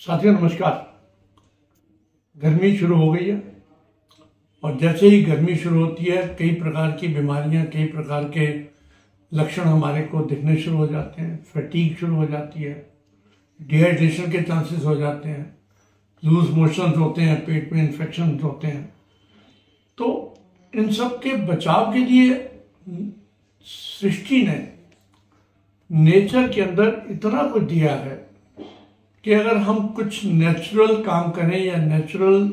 साथियों नमस्कार। गर्मी शुरू हो गई है और जैसे ही गर्मी शुरू होती है कई प्रकार की बीमारियां, कई प्रकार के लक्षण हमारे को दिखने शुरू हो जाते हैं। फैटीग शुरू हो जाती है, डिहाइड्रेशन के चांसेस हो जाते हैं, लूज मोशंस होते हैं, पेट में इन्फेक्शन होते हैं। तो इन सब के बचाव के लिए सृष्टि ने नेचर के अंदर इतना कुछ दिया है कि अगर हम कुछ नेचुरल काम करें या नेचुरल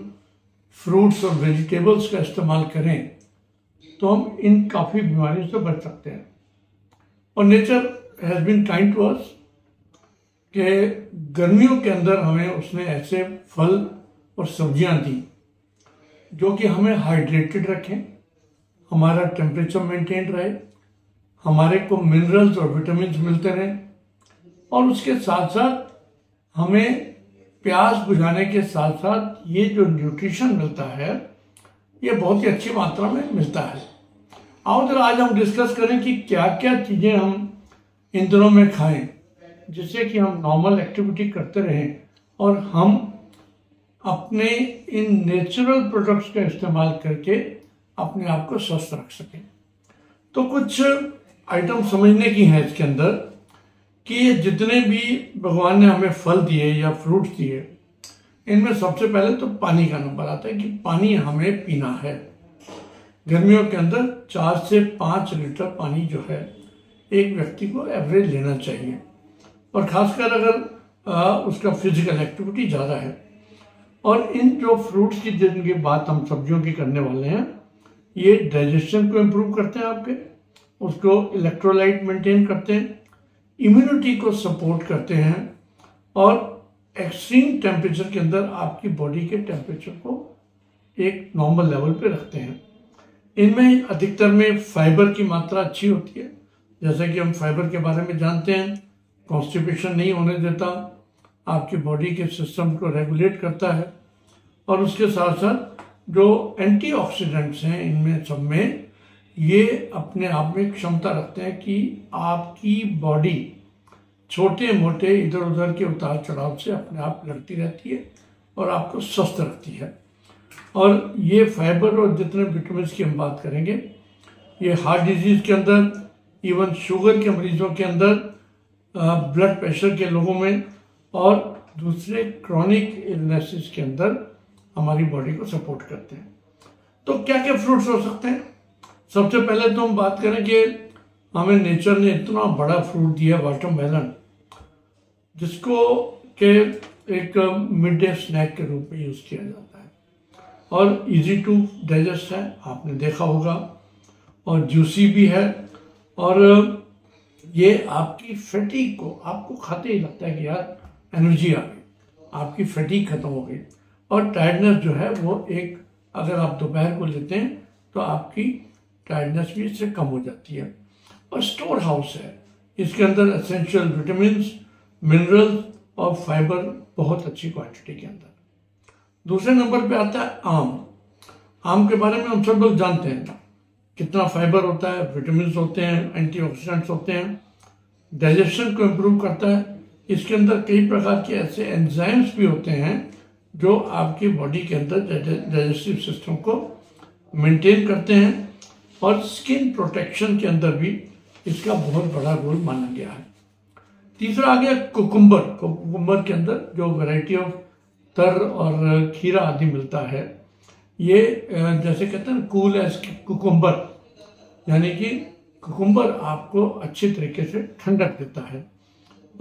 फ्रूट्स और वेजिटेबल्स का इस्तेमाल करें तो हम इन काफ़ी बीमारियों से बच सकते हैं। और nature has been kind to us कि गर्मियों के अंदर हमें उसने ऐसे फल और सब्जियां दी जो कि हमें हाइड्रेटेड रखें, हमारा टेम्परेचर मेंटेन रहे, हमारे को मिनरल्स और विटामिन मिलते रहें और उसके साथ साथ हमें प्यास बुझाने के साथ साथ ये जो न्यूट्रिशन मिलता है ये बहुत ही अच्छी मात्रा में मिलता है। आओ जरा आज हम डिस्कस करें कि क्या क्या चीज़ें हम इन दिनों में खाएं जिससे कि हम नॉर्मल एक्टिविटी करते रहें और हम अपने इन नेचुरल प्रोडक्ट्स का इस्तेमाल करके अपने आप को स्वस्थ रख सकें। तो कुछ आइटम समझने की हैं इसके अंदर कि ये जितने भी भगवान ने हमें फल दिए या फ्रूट्स दिए इनमें सबसे पहले तो पानी का नंबर आता है कि पानी हमें पीना है। गर्मियों के अंदर 4 से 5 लीटर पानी जो है एक व्यक्ति को एवरेज लेना चाहिए और खासकर अगर उसका फिजिकल एक्टिविटी ज़्यादा है। और इन जो फ्रूट्स की जिनकी बात हम सब्जियों की करने वाले हैं ये डाइजेशन को इम्प्रूव करते हैं, आपके उसको इलेक्ट्रोलाइट मेंटेन करते हैं, इम्यूनिटी को सपोर्ट करते हैं और एक्सट्रीम टेम्परेचर के अंदर आपकी बॉडी के टेम्परेचर को एक नॉर्मल लेवल पे रखते हैं। इनमें अधिकतर में फाइबर की मात्रा अच्छी होती है। जैसे कि हम फाइबर के बारे में जानते हैं, कॉन्स्टिपेशन नहीं होने देता, आपकी बॉडी के सिस्टम को रेगुलेट करता है और उसके साथ साथ जो एंटीऑक्सीडेंट्स हैं इनमें सब में ये अपने आप में क्षमता रखते हैं कि आपकी बॉडी छोटे मोटे इधर उधर के उतार चढ़ाव से अपने आप लड़ती रहती है और आपको स्वस्थ रखती है। और ये फाइबर और जितने विटामिन की हम बात करेंगे ये हार्ट डिजीज के अंदर, इवन शुगर के मरीजों के अंदर, ब्लड प्रेशर के लोगों में और दूसरे क्रॉनिक इलनेसेस के अंदर हमारी बॉडी को सपोर्ट करते हैं। तो क्या क्या फ्रूट्स हो सकते हैं? सबसे पहले तो हम बात करें कि हमें नेचर ने इतना बड़ा फ्रूट दिया वाटरमेलन, जिसको के एक मिड डे स्नैक के रूप में यूज़ किया जाता है और इजी टू डाइजेस्ट है, आपने देखा होगा, और जूसी भी है और ये आपकी फैटीग को, आपको खाते ही लगता है कि यार एनर्जी आ गई, आपकी फैटीग खत्म हो गई और टायर्डनेस जो है वो एक, अगर आप दोपहर को लेते हैं तो आपकी टायर्डनेस भी इससे कम हो जाती है। और स्टोर हाउस है, इसके अंदर एसेंशियल विटामिन्स, मिनरल्स और फाइबर बहुत अच्छी क्वांटिटी के अंदर। दूसरे नंबर पे आता है आम। आम के बारे में हम सब लोग जानते हैं कितना फाइबर होता है, विटामिन्स होते हैं, एंटीऑक्सीडेंट्स होते हैं, डाइजेशन को इम्प्रूव करता है। इसके अंदर कई प्रकार के ऐसे एंजाइम्स भी होते हैं जो आपकी बॉडी के अंदर डाइजेस्टिव सिस्टम को मेंटेन करते हैं और स्किन प्रोटेक्शन के अंदर भी इसका बहुत बड़ा रोल माना गया है। तीसरा आ गया कुकुम्बर। कुकुम्बर के अंदर जो वैरायटी ऑफ तर और खीरा आदि मिलता है, ये जैसे कहते हैं कूल एज कुकुम्बर, यानी कि कुकुम्बर आपको अच्छे तरीके से ठंडक देता है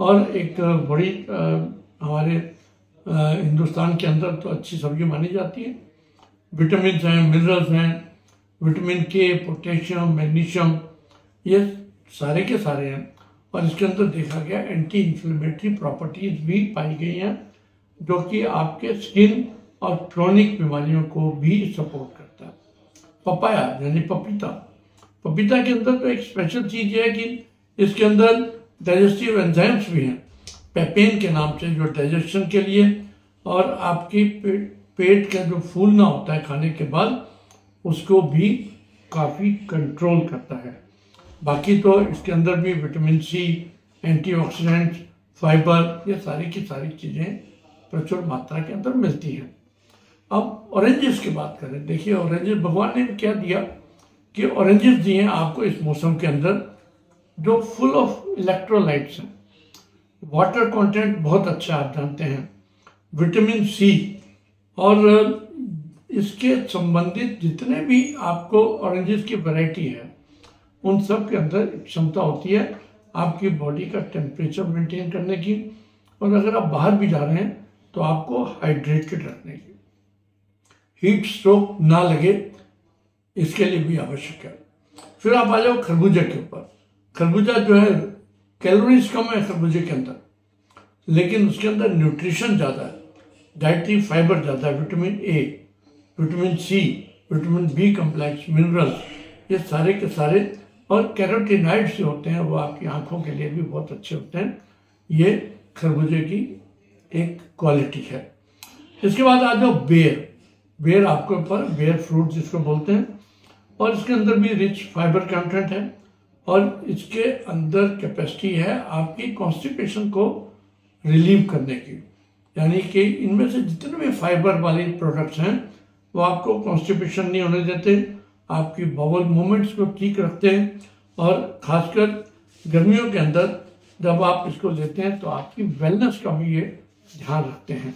और एक बड़ी हमारे हिंदुस्तान के अंदर तो अच्छी सब्जी मानी जाती है। विटामिन हैं, मिनरल्स हैं, विटामिन के, पोटेशियम, मैग्नीशियम, ये सारे के सारे हैं और इसके अंदर देखा गया एंटी इन्फ्लेमेटरी प्रॉपर्टीज भी पाई गई हैं जो कि आपके स्किन और क्रॉनिक बीमारियों को भी सपोर्ट करता है। पपाया यानी पपीता, पपीता के अंदर तो एक स्पेशल चीज़ है कि इसके अंदर डाइजेस्टिव एंजाइम्स भी हैं, पेपेन के नाम से, जो डाइजेशन के लिए और आपकी पेट का जो फूलना होता है खाने के बाद उसको भी काफ़ी कंट्रोल करता है। बाकी तो इसके अंदर भी विटामिन सी, एंटीऑक्सीडेंट्स, फाइबर, ये सारी की सारी चीज़ें प्रचुर मात्रा के अंदर मिलती है। अब ऑरेंजेस की बात करें, देखिए ऑरेंजेस भगवान ने क्या दिया कि ऑरेंजेस दिए हैं आपको इस मौसम के अंदर जो फुल ऑफ इलेक्ट्रोलाइट्स हैं, वाटर कंटेंट बहुत अच्छा आप जानते हैं, विटामिन सी और इसके संबंधित जितने भी आपको ऑरेंजेस की वैरायटी है उन सब के अंदर क्षमता होती है आपकी बॉडी का टेम्परेचर मेंटेन करने की, और अगर आप बाहर भी जा रहे हैं तो आपको हाइड्रेटेड रखने की, हीट स्ट्रोक ना लगे इसके लिए भी आवश्यक है। फिर आप आ जाओ खरबूजे के ऊपर। खरबूजा जो है कैलोरीज कम है खरबूजे के अंदर, लेकिन उसके अंदर न्यूट्रिशन ज़्यादा है, डाइटरी फाइबर ज़्यादा है, vitamin A, vitamin C, vitamin B complex, minerals, ये सारे के सारे, और कैरोटीनॉइड्स जो होते हैं वो आपकी आंखों के लिए भी बहुत अच्छे होते हैं। ये खरबूजे की एक क्वालिटी है। इसके बाद आ जाओ बेर आपके ऊपर, बेर फ्रूट जिसको बोलते हैं, और इसके अंदर भी रिच फाइबर कंटेंट है और इसके अंदर कैपेसिटी है आपकी कॉन्स्टिपेशन को रिलीव करने की, यानी कि इनमें से जितने भी फाइबर वाले प्रोडक्ट्स हैं वो आपको कॉन्स्टिपेशन नहीं होने देते, आपकी बाउल मूवमेंट्स को ठीक रखते हैं, और खासकर गर्मियों के अंदर जब आप इसको लेते हैं तो आपकी वेलनेस का भी ये ध्यान रखते हैं।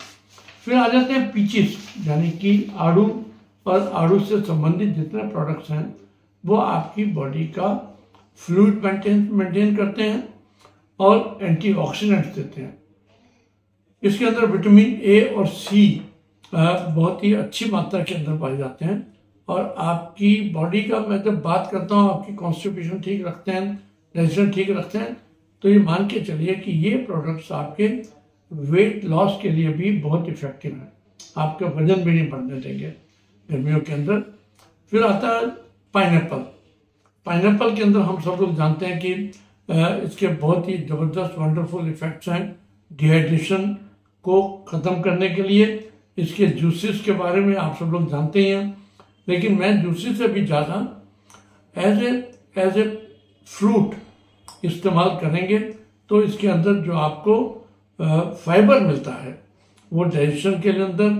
फिर आ जाते हैं पीचेस, यानी कि आड़ू, और आड़ू से संबंधित जितने प्रोडक्ट्स हैं वो आपकी बॉडी का फ्लूइड मेंटेन करते हैं और एंटीऑक्सीडेंट्स देते हैं। इसके अंदर विटामिन ए और सी बहुत ही अच्छी मात्रा के अंदर पाए जाते हैं, और आपकी बॉडी का, मैं जब बात करता हूँ आपकी कॉन्स्टिपेशन ठीक रखते हैं, डाइजेशन ठीक रखते हैं, तो ये मान के चलिए कि ये प्रोडक्ट्स आपके वेट लॉस के लिए भी बहुत इफेक्टिव है, आपका वजन भी नहीं बढ़ने देंगे गर्मियों के अंदर। फिर आता है पाइनएप्पल के अंदर हम सब लोग जानते हैं कि इसके बहुत ही ज़बरदस्त वंडरफुल इफेक्ट्स हैं डिहाइड्रेशन को ख़त्म करने के लिए। इसके जूसेस के बारे में आप सब लोग जानते ही हैं, लेकिन मैं जूसेस से भी ज़्यादा एज ए फ्रूट इस्तेमाल करेंगे तो इसके अंदर जो आपको फाइबर मिलता है वो डाइजेशन के अंदर,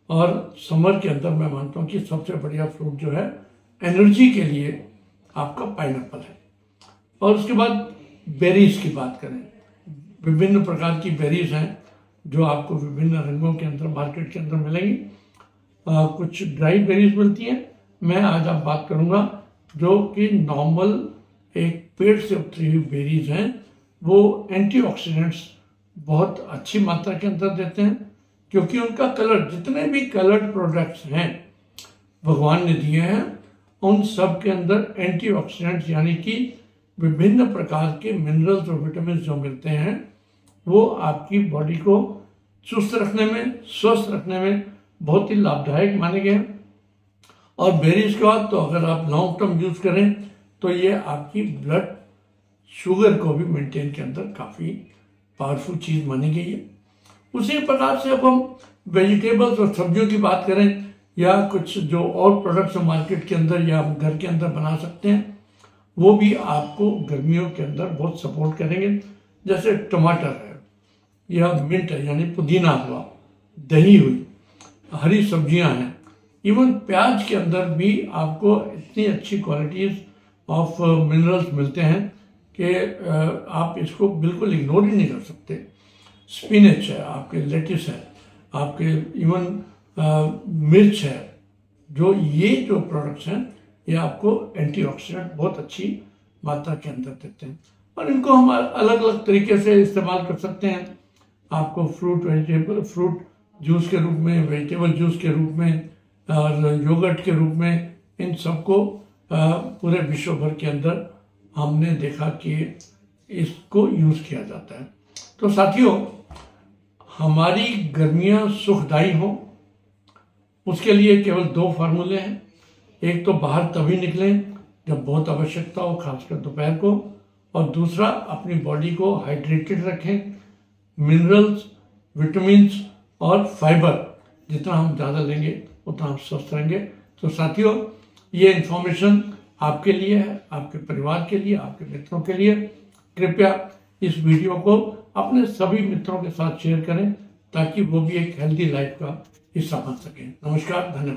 और समर के अंदर मैं मानता हूँ कि सबसे बढ़िया फ्रूट जो है एनर्जी के लिए आपका पाइनएप्पल है। और उसके बाद बेरीज की बात करें, विभिन्न प्रकार की बेरीज हैं जो आपको विभिन्न रंगों के अंदर मार्केट के अंदर मिलेंगी। कुछ ड्राई बेरीज मिलती हैं, मैं आज आप बात करूंगा जो कि नॉर्मल एक पेड़ से उतरी हुई बेरीज हैं, वो एंटीऑक्सीडेंट्स बहुत अच्छी मात्रा के अंदर देते हैं, क्योंकि उनका कलर, जितने भी कलर्ड प्रोडक्ट्स हैं भगवान ने दिए हैं उन सब के अंदर एंटीऑक्सीडेंट्स यानी कि विभिन्न प्रकार के मिनरल्स और विटामिन जो मिलते हैं वो आपकी बॉडी को चुस्त रखने में, स्वस्थ रखने में बहुत ही लाभदायक माने गए हैं। और बेरीज के बाद तो अगर आप लॉन्ग टर्म यूज करें तो ये आपकी ब्लड शुगर को भी मेंटेन के अंदर काफ़ी पावरफुल चीज़ मानी गई है। उसी प्रकार से अब हम वेजिटेबल्स और सब्जियों की बात करें या कुछ जो और प्रोडक्ट्स मार्केट के अंदर या घर के अंदर बना सकते हैं वो भी आपको गर्मियों के अंदर बहुत सपोर्ट करेंगे। जैसे टमाटर है या मिंट है यानी पुदीना हुआ, दही हुई, हरी सब्जियां हैं, इवन प्याज के अंदर भी आपको इतनी अच्छी क्वालिटीज ऑफ मिनरल्स मिलते हैं कि आप इसको बिल्कुल इग्नोर ही नहीं कर सकते। स्पिनच है आपके, लेटिस है आपके, इवन मिर्च है, जो ये जो प्रोडक्ट्स हैं ये आपको एंटीऑक्सीडेंट बहुत अच्छी मात्रा के अंदर देते हैं और इनको हम अलग अलग तरीके से इस्तेमाल कर सकते हैं। आपको फ्रूट जूस के रूप में, वेजिटेबल जूस के रूप में और योगर्ट के रूप में, इन सबको पूरे विश्व भर के अंदर हमने देखा कि इसको यूज किया जाता है। तो साथियों, हमारी गर्मियां सुखदायी हों उसके लिए केवल दो फार्मूले हैं। एक तो बाहर तभी निकलें जब बहुत आवश्यकता हो, खासकर दोपहर को, और दूसरा अपनी बॉडी को हाइड्रेटेड रखें। मिनरल्स, विटामिन्स और फाइबर जितना हम ज़्यादा लेंगे उतना हम स्वस्थ रहेंगे। तो साथियों, ये इन्फॉर्मेशन आपके लिए है, आपके परिवार के लिए, आपके मित्रों के लिए। कृपया इस वीडियो को अपने सभी मित्रों के साथ शेयर करें ताकि वो भी एक हेल्दी लाइफ का हिस्सा बन सके। नमस्कार, धन्यवाद।